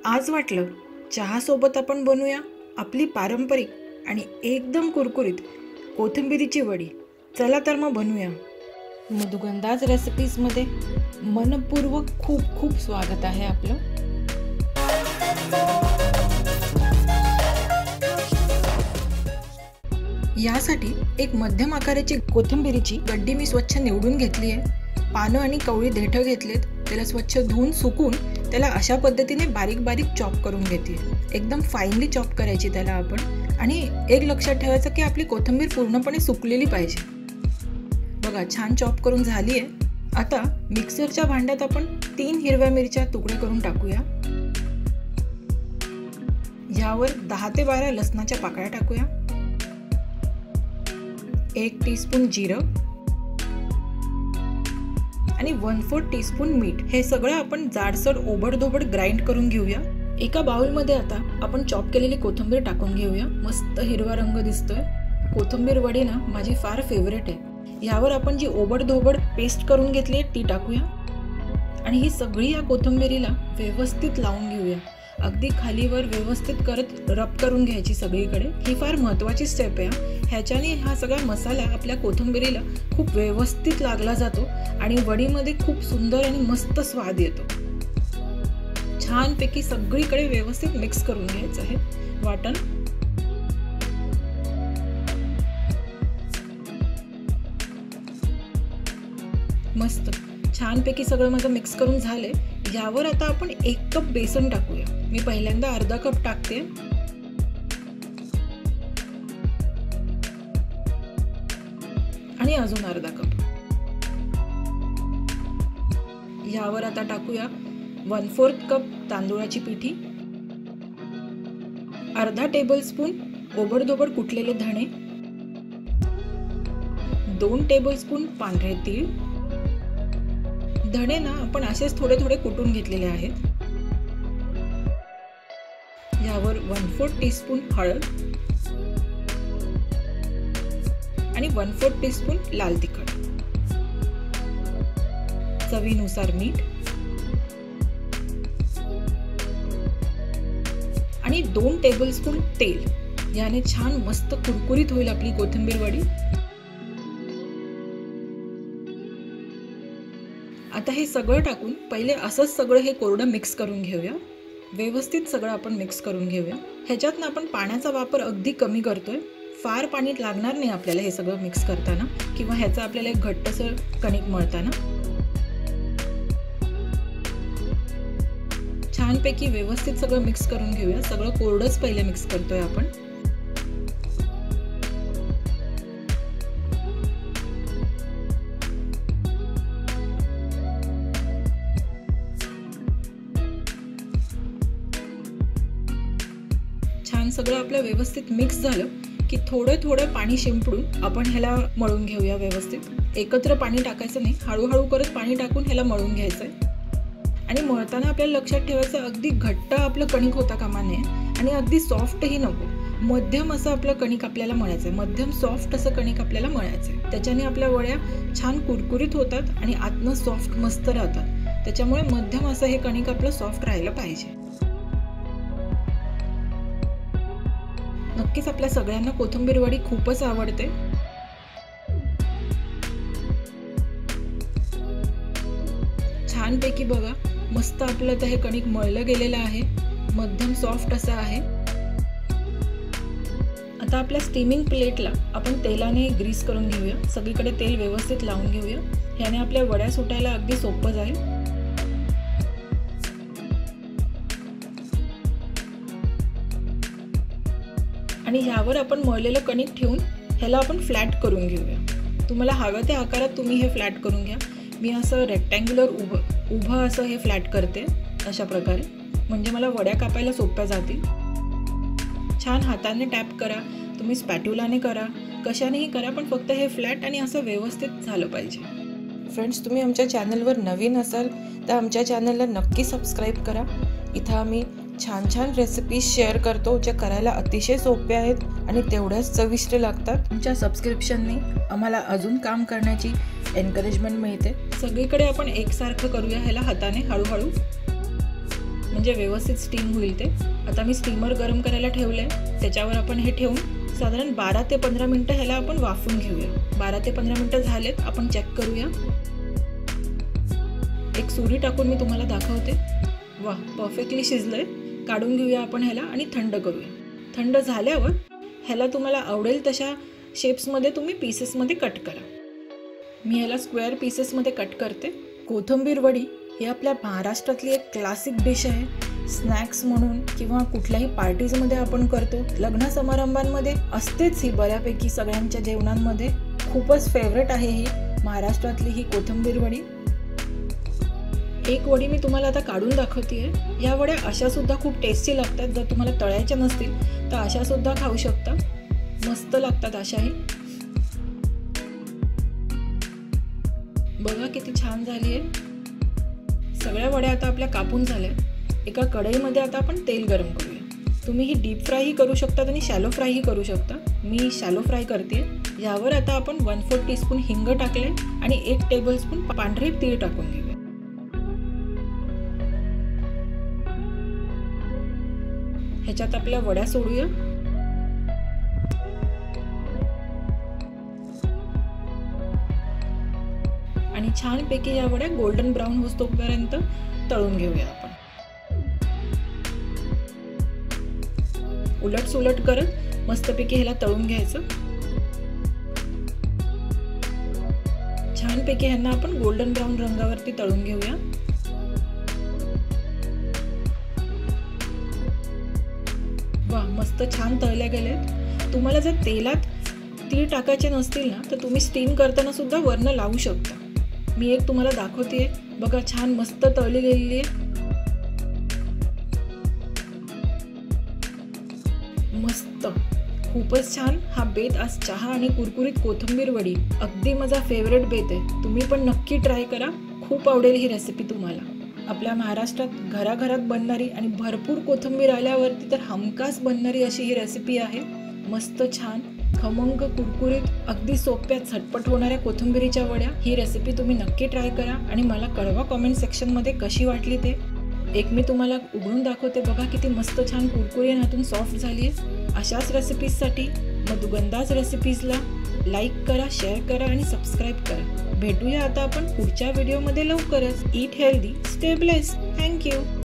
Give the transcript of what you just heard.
आज वाटलं चहासोबत आपण बनवूया आपली पारंपरिक आणि एकदम कुरकुरीत कोथिंबिरीची वडी। चला तर मग बनवूया। मधुगंधाज रेसिपीजमध्ये मनपूर्वक खूप खूप स्वागत आहे आपलं। यासाठी एक मध्यम आकाराची कोथिंबिरीची गड्डी मी स्वच्छ निवडून घेतली आहे। पानं आणि कवळी देठं घेतलेत, त्याला स्वच्छ धुवून सुकून त्याला अशा पद्धतीने बारीक बारीक चॉप करून घेते। एकदम फाईनली चॉप करायची त्याला आपण। आणि एक लक्षात ठेवायचं की आपली कोथिंबीर पूर्णपणे सुकलेली पाहिजे। बघा छान चॉप करून झाली आहे। आता मिक्सरच्या भांड्यात आपण 3 हिरव्या मिरच्या तुकडे करून टाकूया। यावर 10 ते 12 लसणाच्या पाकळ्या टाकूया। 1 टीस्पून जिरं आणि 1/4 टीस्पून मीठ, हे सगळं आपण जाडसर ओबडधोबड ग्राइंड करून घेऊया। एका बाउल मध्ये आता आपण चॉप केलेली कोथिंबीर टाकून घेऊया। मस्त हिरवा रंग दिसतोय। कोथिंबीर वडी ना माझी फार फेवरेट आहे। यावर आपण जी ओबडधोबड पेस्ट करून घेतली आहे ती टाकूया आणि ही सगळी या कोथिंबीरीला व्यवस्थित लावून घेऊया। अगदी खालीवर व्यवस्थित करत रब करून घ्यायची सगळीकडे। ही फार महत्त्वाची स्टेप आहे। ह्याच्याने हा सगळा मसाला आपल्या कोथिंबीरीला खूप व्यवस्थित लागला जातो आणि वडीमध्ये खूप सुंदर आणि मस्त स्वाद येतो। छानपैकी सगळीकडे व्यवस्थित मिक्स करून घ्यायचं आहे वाटण। मस्त छानपैकी सगळं माझं मिक्स करून झालंय। यावर आता आपण 1 कप बेसन टाकूया। मी पहिल्यांदा अर्धा कप टाकते आणि अजून अर्धा कप। यावर आता टाकूया 1/4 कप तांदूळाची पिठी, अर्धा टेबलस्पून ओबडधोबड कुटलेले धणे, 2 टेबलस्पून पांढरे तीळ। धणे ना आपण असेच थोडे थोडे कुटून घेतलेले आहेत। यावर 1/4 टीस्पून हळद आणि 1/4 टीस्पून लाल तिखट, चवीनुसार मीठ आणि 2 टेबलस्पून तेल। याने छान मस्त कुरकुरीत होईल आपली कोथिंबीर वडी। आता हे सगळं टाकून पहिले असंच सगळं हे कोरडं मिक्स करून घेऊया। व्यवस्थित सगळं आपण मिक्स करून घेऊया। ह्याच्यातनं आपण पाण्याचा वापर अगदी कमी करतोय। फार पाणी लागणार नाही आपल्याला हे सगळं मिक्स करताना किंवा ह्याचा आपल्याला एक घट्टसर कणिक मळताना। छानपैकी व्यवस्थित सगळं मिक्स करून घेऊया। सगळं कोरडंच पहिले मिक्स करतोय आपण। छान सगळं आपलं व्यवस्थित मिक्स झालं की थोडं थोडं पाणी शिंपडून आपण ह्याला मळून घेऊया व्यवस्थित। एकत्र पाणी टाकायचं नाही, हळूहळू करत पाणी टाकून ह्याला मळून घ्यायचंय। आणि मळताना आपल्याला लक्षात ठेवायचं अगदी घट्ट आपलं कणिक होता कामा नये आणि अगदी सॉफ्टही नको। मध्यम असं आपलं कणिक आपल्याला मळायचंय, मध्यम सॉफ्ट असं कणिक आपल्याला मळायचंय। त्याच्याने आपल्या वड्या छान कुरकुरीत होतात आणि आतनं सॉफ्ट मस्त राहतात। त्याच्यामुळे मध्यम असं हे कणिक आपलं सॉफ्ट राहायला पाहिजे। नक्कीच आपल्या सगळ्यांना कोथिंबीर वडी खूपच आवडते। छानपैकी बघा मस्त आपलं आता हे कणिक मळलं गेलेलं आहे, मध्यम सॉफ्ट असं आहे। आता आपल्या स्टीमिंग प्लेटला आपण तेलाने ग्रीस करून घेऊया। सगळीकडे तेल व्यवस्थित लावून घेऊया। ह्याने आपल्या वड्या सुटायला अगदी सोपं जाईल। आणि ह्यावर आपण मळलेलं कणिक ठेवून ह्याला आपण फ्लॅट करून घेऊया। तुम्हाला हव्या त्या आकारात तुम्ही हे फ्लॅट करून घ्या। मी असं रेक्टँग्युलर उभं असं हे फ्लॅट करते अशा प्रकारे, म्हणजे मला वड्या कापायला सोप्या जातील। छान हाताने टॅप करा, तुम्ही स्पॅट्युलाने करा, कशानेही करा, पण फक्त हे फ्लॅट आणि असं व्यवस्थित झालं पाहिजे। फ्रेंड्स, तुम्ही आमच्या चॅनलवर नवीन असाल तर आमच्या चॅनलला नक्की सबस्क्राईब करा। इथं आम्ही छान छान रेसिपीज शेअर करतो ज्या करायला अतिशय सोप्या आहेत आणि तेवढ्याच चविष्ट लागतात। तुमच्या सबस्क्रिप्शनने आम्हाला अजून काम करण्याची एनकरेजमेंट मिळते। सगळीकडे आपण एकसारखं करूया ह्याला हाताने हळूहळू। म्हणजे व्यवस्थित स्टीम होईल ते. आता मी स्टीमर गरम करायला ठेवलं आहे, त्याच्यावर आपण हे ठेवून साधारण 12 ते 15 मिनटं ह्याला आपण वाफून घेऊया. 12 ते 15 मिनटं झालेत, आपण चेक करूया. एक सुरी टाकून मी तुम्हाला दाखवते. वा, परफेक्टली शिजलंय. काढून घेऊया आपण ह्याला आणि थंड करूया. थंड झाल्यावर ह्याला तुम्हाला आवडेल तशा शेप्समध्ये तुम्ही पीसेसमध्ये कट करा. मी ह्याला स्क्वेअर पीसेसमध्ये कट करते. कोथिंबीर वडी ही आपल्या महाराष्ट्रातली एक क्लासिक डिश आहे. स्नॅक्स म्हणून किंवा कुठल्याही पार्टीजमध्ये आपण करतो, लग्न समारंभांमध्ये असतेच ही बऱ्यापैकी सगळ्यांच्या जेवणांमध्ये. खूपच फेवरेट आहे ही महाराष्ट्रातली ही कोथिंबीर वडी. एक वडी मी तुम्हाला आता काढून दाखवते. या वड्या अशा सुद्धा खूप टेस्टी लागतात. जर तुम्हाला तळायच्या नसतील तर अशा सुद्धा खाऊ शकता, मस्त लागतात अशाही. बघा किती छान झाली आहे. सगळ्या वड्या आता आपल्या कापून झाल्या. एका कढईमध्ये आता आपण तेल गरम करूया. तुम्ही ही डीप फ्रायही करू शकता आणि शॅलो फ्रायही करू शकता. मी शॅलो फ्राय करते. यावर आता आपण 1/4 टीस्पून हिंग टाकले आणि 1 टेबलस्पून पांढरे तीळ टाकून घेऊया. ह्याच्यात आपल्या वड्या सोडूया. आणि छानपैकी या वड्या गोल्डन ब्राऊन होईपर्यंत तळून घेऊया आपण. उलट सुलट करत मस्तपैकी ह्याला तळून घ्यायचं. छानपैकी ह्यांना आपण गोल्डन ब्राऊन रंगावरती तळून घेऊया. वा, मस्त छान तळल्या गेलेत. तुम्हाला जर तेलात तीळ टाकायचे नसतील ना तर तुम्ही स्टीम करताना सुद्धा वरनं लावू शकता. मी एक तुम्हाला दाखवते. बघा, छान मस्त तळली गेलेली आहे. मस्त, खूपच छान. हा बेत आज चहा आणि कुरकुरीत कोथिंबीर वडी अगदी माझा फेवरेट बेत आहे. तुम्ही पण नक्की ट्राय करा. खूप आवडेल ही रेसिपी तुम्हाला. आपल्या महाराष्ट्रात घराघरात बनणारी आणि भरपूर कोथिंबीर आल्यावरती तर हमखास बनणारी अशी ही रेसिपी आहे. मस्त छान खमंग कुरकुरीत अगदी सोप्या झटपट होणाऱ्या कोथिंबीरीच्या वड्या. ही रेसिपी तुम्ही नक्की ट्राय करा आणि मला कळवा कमेंट सेक्शनमध्ये कशी वाटली ते. एक मी तुम्हाला उघडून दाखवते. बघा किती मस्त छान कुरकुरी आतून सॉफ्ट झाली आहे. अशाच रेसिपीजसाठी मधुगंधाज रेसिपीजला लाईक करा, शेअर करा आणि सबस्क्राईब करा. भेटूया आता आपण पुढच्या व्हिडिओमध्ये लवकरच. Eat healthy, stay blessed. Thank you.